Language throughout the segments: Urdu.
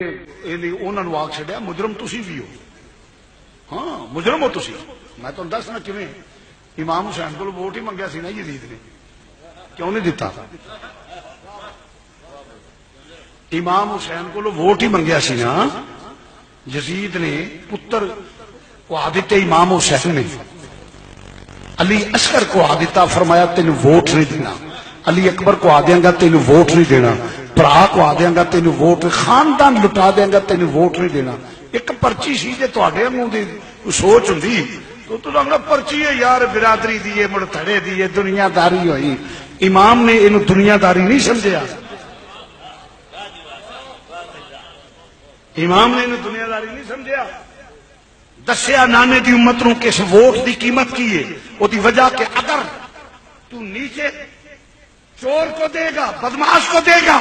انہوں نے آگ چڈیا مجرم تسی بھی ہو. ہاں مجرم ہو تسی. میں تمہیں دسنا کیویں. امام حسین کو ووٹ ہی منگیا سی نا یزید نے, کیوں نہیں دیتا؟ امام حسین کو ووٹ ہی منگیا سی نا یزید نے, پتر کو آدتے امام حسین نے. علی اصغر کو آدتا, فرمایا تین ووٹ نہیں دینا. علی اکبر کو آ دیاں گا تین ووٹ نہیں دینا. برا کو آ دیاں گا تین ووٹ, خاندان لٹا دیاں گا تین ووٹ نہیں دینا. ایک پرچی سی جے تواڈے منہ دی سوچ ہوندی تو لگنا پرچی ہے یار, برادری دی مڑ تھڑے دی دنیا داری ہوئی. امام نے اینو دنیا داری نہیں سمجھیا. امام نے اینو دنیا داری نہیں سمجھیا. دسیا نانے دی امت نو کس ووٹ دی قیمت کی ہے. وہ دی وجہ کہ اگر تو نیچے چور کو دے گا, بدماش کو دے گا,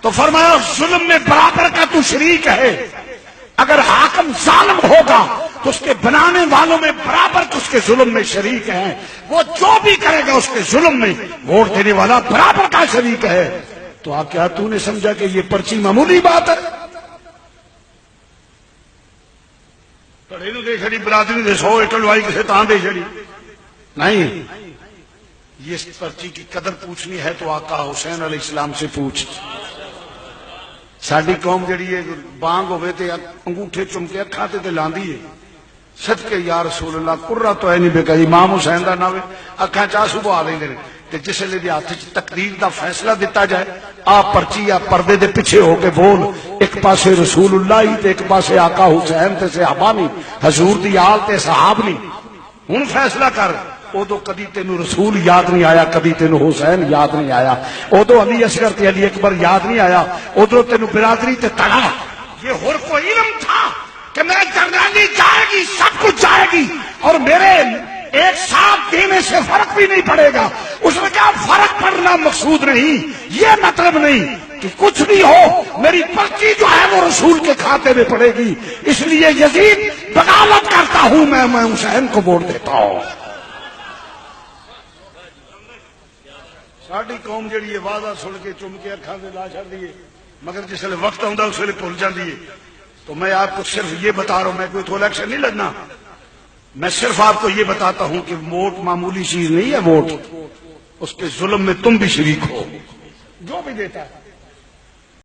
تو فرمایا ظلم میں برابر کا تو شریک ہے. اگر حاکم ظالم ہوگا تو اس کے بنانے والوں میں برابر اس کے ظلم میں شریک ہیں. وہ جو بھی کرے گا اس کے ظلم میں ووٹ دینے والا برابر کا شریک ہے. تو آپ کیا تو نے سمجھا کہ یہ پرچی معمولی بات ہے؟ دے چڑی برادری دے 100 ایکڑ وائی کسی تاں دے چڑی نہیں. یہ پرچی کی قدر پوچھنی ہے تو آقا حسین علیہ السلام سے پوچھ. ساری قوم جڑی ہے بانگ ہوئے تے انگوٹھے چم کے اکھاں تے لاندی ہے. صدقے یا رسول اللہ قرہ تو ہے نہیں بے کہ امام حسین دا ناوے اکھاں چاہ صبح آ لیں تے جس لئے دی ہاتھ تقدیر دا فیصلہ دیتا جائے. آپ پرچی یا پردے دے پیچھے ہو کے بول, ایک پاسے رسول اللہ ہی تے ایک پاسے آقا حسین تے صحابہ نہیں, حضور دی آل تے صحاب نہیں. ہن فیصلہ کر. ادو کدی تینوں رسول یاد نہیں آیا, کدی تینوں حسین یاد نہیں آیا, ادو علی اصغر تے علی اکبر یاد نہیں آیا, ادھر تینوں برادری تے تڑا. یہ ہر کو علم تھا کہ میں جنرالی جائے گی, سب کچھ جائے گی, اور میرے ایک ساتھ دینے سے فرق بھی نہیں پڑے گا. اس نے کہا فرق پڑنا مقصود نہیں, یہ مطلب نہیں کہ کچھ بھی ہو, میری پرچی جو ہے وہ رسول کے کھاتے میں پڑے گی. اس لیے یزید بغاوت کرتا ہوں, میں حسین کو ووٹ دیتا ہوں. ساری قوم جڑی ہے وعدہ سن کے چم کے اکھاں سے لا چڑ دیے, مگر جس ویلے وقت آتا اس ویلے بھول جاتی ہے. تو میں آپ کو صرف یہ بتا رہا ہوں, میں کوئی تو الیکشن نہیں لڑنا, میں صرف آپ کو یہ بتاتا ہوں کہ ووٹ معمولی چیز نہیں ہے. ووٹ اس کے ظلم میں تم بھی شریک ہو, جو بھی دیتا ہے.